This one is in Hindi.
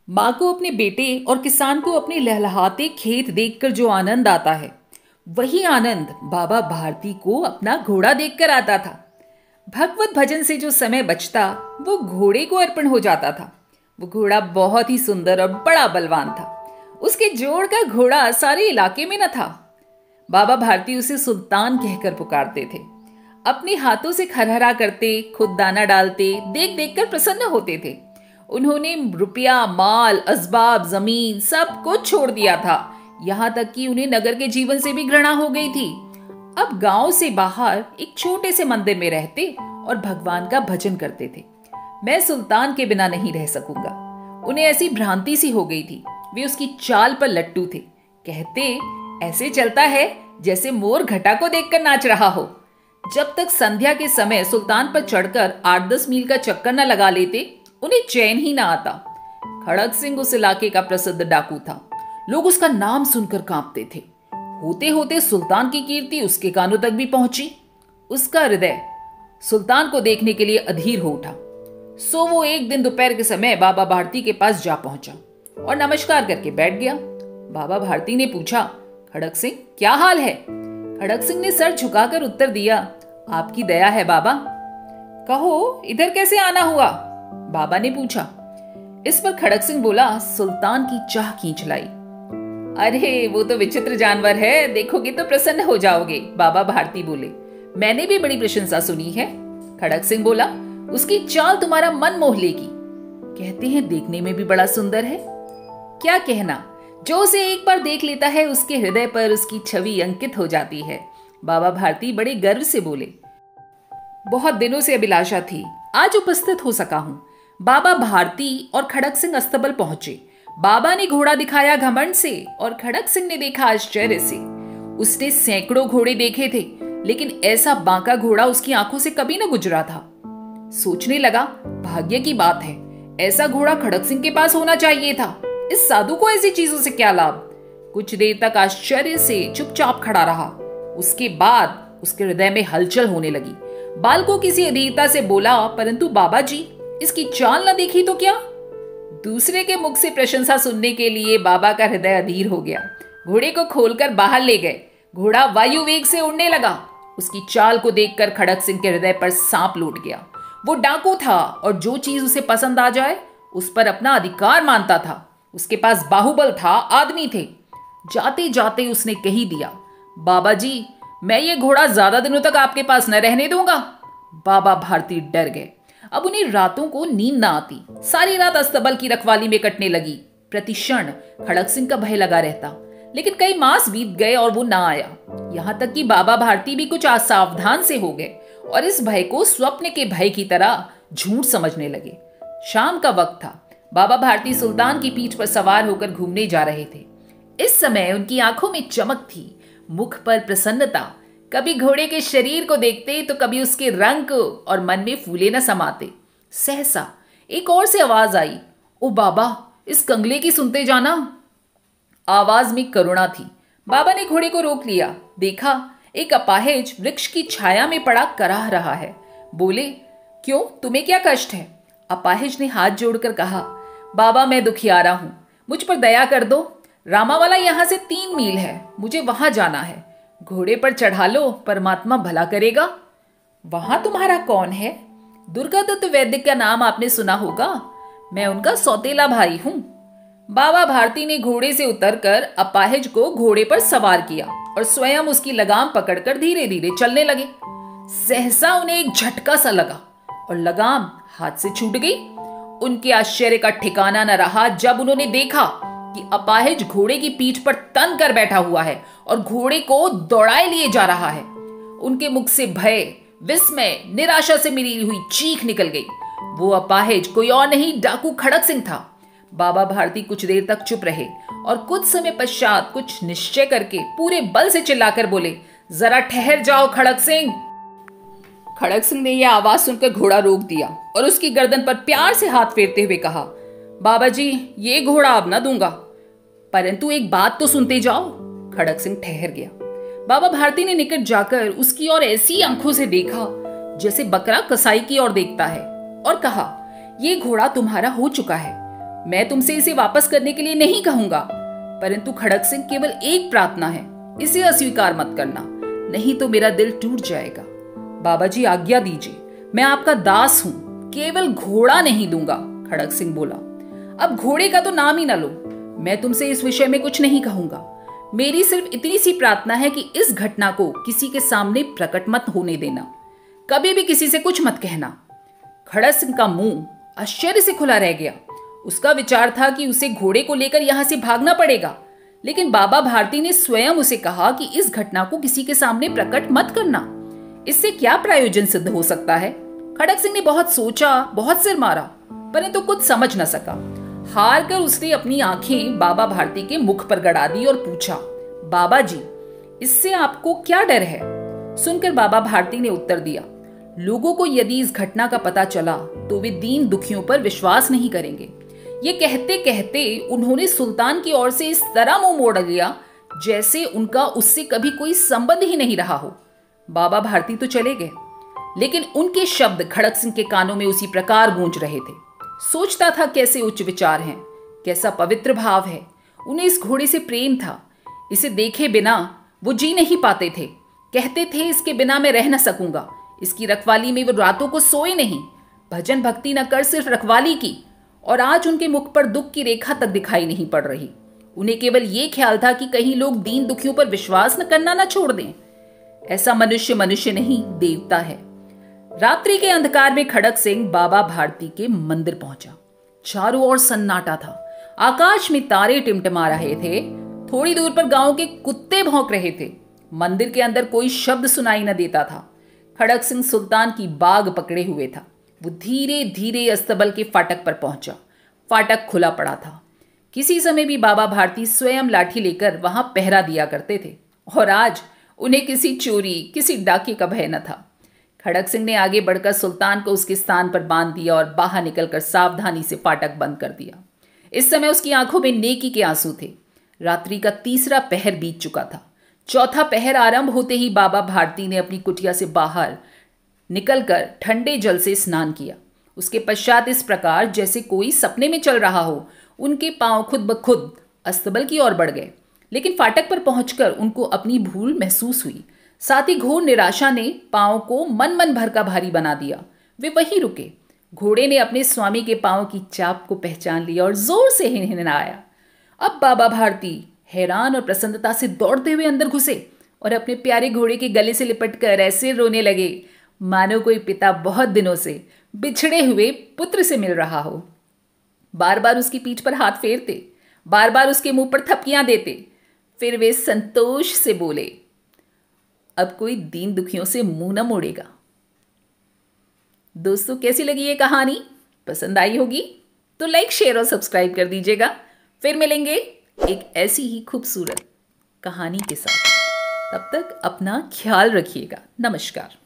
माँ को अपने बेटे और किसान को अपने लहलहाते खेत देखकर जो आनंद आता है, वही आनंद बाबा भारती को अपना घोड़ा देखकर आता था। भगवत भजन से जो समय बचता वो घोड़े को अर्पण हो जाता था। वो घोड़ा बहुत ही सुंदर और बड़ा बलवान था। उसके जोड़ का घोड़ा सारे इलाके में न था। बाबा भारती उसे सुल्तान कहकर पुकारते थे। अपने हाथों से खरहरा करते, खुद दाना डालते, देख देख कर प्रसन्न होते थे। उन्होंने रुपया, माल, असबाब, जमीन सब कुछ छोड़ दिया था। यहाँ तक कि उन्हें नगर के जीवन से भी घृणा हो गई थी। अब गांव से बाहर एक छोटे से मंदिर में रहते और भगवान का भजन करते थे। मैं सुल्तान के बिना नहीं रह सकूंगा। उन्हें ऐसी भ्रांति सी हो गई थी। वे उसकी चाल पर लट्टू थे। कहते, ऐसे चलता है जैसे मोर घटा को देखकर नाच रहा हो। जब तक संध्या के समय सुल्तान पर चढ़कर 8-10 मील का चक्कर न लगा लेते, उन्हें चैन ही ना आता। खड़क सिंह उस इलाके का प्रसिद्ध डाकू था। लोग उसका नाम सुनकर कांपते थे। होते होते सुल्तान की कीर्ति उसके कानों तक भी पहुंची। उसका हृदय सुल्तान को देखने के लिए अधीर हो उठा। सो वो एक दिन दोपहर के समय बाबा भारती के पास जा पहुंचा और नमस्कार करके बैठ गया। बाबा भारती ने पूछा, खड़क सिंह क्या हाल है? खड़क सिंह ने सर झुकाकर उत्तर दिया, आपकी दया है बाबा। कहो, इधर कैसे आना हुआ? बाबा ने पूछा। इस पर खड़क सिंह बोला, सुल्तान की चाह खींच लाई। अरे वो तो विचित्र जानवर है, देखोगे तो प्रसन्न हो जाओगे, बाबा भारती बोले। मैंने भी बड़ी प्रशंसा सुनी है। खड़क सिंह बोला, उसकी चाल तुम्हारा मन मोह लेगी। कहते हैं देखने में भी बड़ा सुंदर है। क्या कहना, जो उसे एक बार देख लेता है उसके हृदय पर उसकी छवि अंकित हो जाती है। बाबा भारती बड़े गर्व से बोले। बहुत दिनों से अभिलाषा थी, आज उपस्थित हो सका हूं। बाबा भारती और खड़क सिंह अस्तबल पहुंचे। बाबा ने घोड़ा दिखाया घमंड से और खड़क सिंह ने देखा आश्चर्य से। उसने सैकड़ों घोड़े देखे थे, लेकिन ऐसा बांका घोड़ा उसकी आंखों से कभी न गुजरा था। सोचने लगा, भाग्य की बात है, ऐसा घोड़ा खड़क सिंह के पास होना चाहिए था। इस साधु को ऐसी चीजों से क्या लाभ? कुछ देर तक आश्चर्य से चुपचाप खड़ा रहा। उसके बाद उसके हृदय में हलचल होने लगी। बाल को किसी अधीरता से बोला, परंतु बाबा जी, इसकी चाल न देखी तो क्या? दूसरे के मुख से प्रशंसा सुनने के लिए बाबा का हृदय अधीर हो गया। घोड़े को खोलकर बाहर ले गए। घोड़ा वायु वेग से उड़ने लगा। उसकी चाल को देखकर खड़क सिंह के हृदय पर सांप लौट गया। वो डाकू था और जो चीज उसे पसंद आ जाए उस पर अपना अधिकार मानता था। उसके पास बाहुबल था, आदमी थे। जाते जाते उसने कही दिया, बाबा जी, मैं ये घोड़ा ज्यादा दिनों तक आपके पास न रहने दूंगा। बाबा भारती डर गए। अब उन्हें रातों को नींद ना आती। सारी रात अस्तबल की रखवाली में कटने लगी। प्रतिक्षण खड़क सिंह का भय लगा रहता, लेकिन कई मास बीत गए और वो ना आया। यहां तक कि बाबा भारती भी कुछ असावधान से हो गए और इस भय को स्वप्न के भय की तरह झूठ समझने लगे। शाम का वक्त था। बाबा भारती सुल्तान की पीठ पर सवार होकर घूमने जा रहे थे। इस समय उनकी आंखों में चमक थी, मुख पर प्रसन्नता। कभी घोड़े के शरीर को देखते तो कभी उसके रंग को, और मन में फूले न समाते। सहसा एक और से आवाज आई, ओ बाबा, इस कंगले की सुनते जाना। आवाज में करुणा थी। बाबा ने घोड़े को रोक लिया। देखा, एक अपाहिज वृक्ष की छाया में पड़ा कराह रहा है। बोले, क्यों, तुम्हें क्या कष्ट है? अपाहिज ने हाथ जोड़कर कहा, बाबा, मैं दुखियारा हूं, मुझ पर दया कर दो। रामावाला यहां से 3 मील है, मुझे वहां जाना है। घोड़े पर चढ़ा लो, परमात्मा भला करेगा। वहां तुम्हारा कौन है? दुर्गादत्त वैद्य का नाम आपने सुना होगा, मैं उनका सौतेला भाई हूं। बाबा भारती ने घोड़े से उतरकर अपाहिज को घोड़े पर सवार किया और स्वयं उसकी लगाम पकड़कर धीरे धीरे चलने लगे। सहसा उन्हें एक झटका सा लगा और लगाम हाथ से छूट गई। उनके आश्चर्य का ठिकाना न रहा जब उन्होंने देखा कि अपाहिज घोड़े की पीठ पर तन कर बैठा हुआ है और घोड़े को दौड़ाए लिए जा रहा है। उनके मुख से भय, विस्मय, निराशा से मिली हुई चीख निकल गई। वो अपाहिज कोई और नहीं, डाकू खड़क सिंह था। बाबा भारती कुछ देर तक चुप रहे और कुछ समय पश्चात कुछ निश्चय करके पूरे बल से चिल्लाकर बोले, जरा ठहर जाओ खड़क सिंह। खड़क सिंह ने यह आवाज सुनकर घोड़ा रोक दिया और उसकी गर्दन पर प्यार से हाथ फेरते हुए कहा, बाबा जी, ये घोड़ा अब न दूंगा, परंतु एक बात तो सुनते जाओ। खड़क सिंह ठहर गया। बाबा भारती ने निकट जाकर उसकी ओर ऐसी आंखों से देखा जैसे बकरा कसाई की ओर देखता है और कहा, यह घोड़ा तुम्हारा हो चुका है। मैं तुमसे इसे वापस करने के लिए नहीं कहूंगा, परंतु खड़क सिंह केवल एक प्रार्थना है, इसे अस्वीकार मत करना, नहीं तो मेरा दिल टूट जाएगा। बाबा जी आज्ञा दीजिए, मैं आपका दास हूं, केवल घोड़ा नहीं दूंगा। खड़क सिंह बोला, अब घोड़े का तो नाम ही ना लो, मैं तुमसे इस विषय में कुछ नहीं कहूंगा। मेरी सिर्फ इतनी सी प्रार्थना है कि इस घटना को किसी के सामने प्रकट मत होने देना, कभी भी किसी से कुछ मत कहना। खड़क सिंह का मुंह आश्चर्य से खुला रह गया। उसका विचार था कि उसे घोड़े को लेकर यहां से भागना पड़ेगा, लेकिन बाबा भारती ने स्वयं उसे कहा कि इस घटना को किसी के सामने प्रकट मत करना। इससे क्या प्रयोजन सिद्ध हो सकता है? खड़क सिंह ने बहुत सोचा, बहुत सिर मारा, परंतु कुछ समझ न सका। हार कर उसने अपनी आंखें बाबा भारती के मुख पर गड़ा दी और पूछा, बाबा जी, इससे आपको क्या डर है? सुनकर बाबा भारती ने उत्तर दिया, लोगों को यदि इस घटना का पता चला तो वे दीन दुखियों पर विश्वास नहीं करेंगे। ये कहते कहते उन्होंने सुल्तान की ओर से इस तरह मुंह मोड़ लिया जैसे उनका उससे कभी कोई संबंध ही नहीं रहा हो। बाबा भारती तो चले गए, लेकिन उनके शब्द खड़क सिंह के कानों में उसी प्रकार गूंज रहे थे। सोचता था कैसे उच्च विचार हैं, कैसा पवित्र भाव है। उन्हें इस घोड़े से प्रेम था, इसे देखे बिना वो जी नहीं पाते थे। कहते थे इसके बिना मैं रह न सकूंगा, इसकी रखवाली में वो रातों को सोए नहीं, भजन भक्ति न कर सिर्फ रखवाली की। और आज उनके मुख पर दुख की रेखा तक दिखाई नहीं पड़ रही। उन्हें केवल ये ख्याल था कि कहीं लोग दीन दुखियों पर विश्वास न करना न छोड़ दें। ऐसा मनुष्य मनुष्य नहीं, देवता है। रात्रि के अंधकार में खड़क सिंह बाबा भारती के मंदिर पहुंचा। चारों ओर सन्नाटा था, आकाश में तारे टिमटिमा रहे थे। थोड़ी दूर पर गांव के कुत्ते भौंक रहे थे। मंदिर के अंदर कोई शब्द सुनाई न देता था। खड़क सिंह सुल्तान की बाग पकड़े हुए था। वो धीरे धीरे अस्तबल के फाटक पर पहुंचा। फाटक खुला पड़ा था। किसी समय भी बाबा भारती स्वयं लाठी लेकर वहां पहरा दिया करते थे, और आज उन्हें किसी चोरी, किसी डाके का भय न था। खड़क सिंह ने आगे बढ़कर सुल्तान को उसके स्थान पर बांध दिया और बाहर निकलकर सावधानी से फाटक बंद कर दिया। इस समय उसकी आंखों में नेकी के आंसू थे। रात्रि का तीसरा पहर बीत चुका था। चौथा पहर आरंभ होते ही बाबा भारती ने अपनी कुटिया से बाहर निकलकर ठंडे जल से स्नान किया। उसके पश्चात इस प्रकार जैसे कोई सपने में चल रहा हो, उनके पांव खुद ब खुद अस्तबल की ओर बढ़ गए। लेकिन फाटक पर पहुंचकर उनको अपनी भूल महसूस हुई। साथ ही घोर निराशा ने पांव को मन भर का भारी बना दिया। वे वहीं रुके। घोड़े ने अपने स्वामी के पांव की चाप को पहचान लिया और जोर से हिनहिनाया। अब बाबा भारती हैरान और प्रसन्नता से दौड़ते हुए अंदर घुसे और अपने प्यारे घोड़े के गले से लिपटकर ऐसे रोने लगे मानो कोई पिता बहुत दिनों से बिछड़े हुए पुत्र से मिल रहा हो। बार बार उसकी पीठ पर हाथ फेरते, बार बार उसके मुंह पर थपकियां देते। फिर वे संतोष से बोले, अब कोई दीन दुखियों से मुंह न मोड़ेगा। दोस्तों, कैसी लगी ये कहानी? पसंद आई होगी तो लाइक, शेयर और सब्सक्राइब कर दीजिएगा। फिर मिलेंगे एक ऐसी ही खूबसूरत कहानी के साथ। तब तक अपना ख्याल रखिएगा। नमस्कार।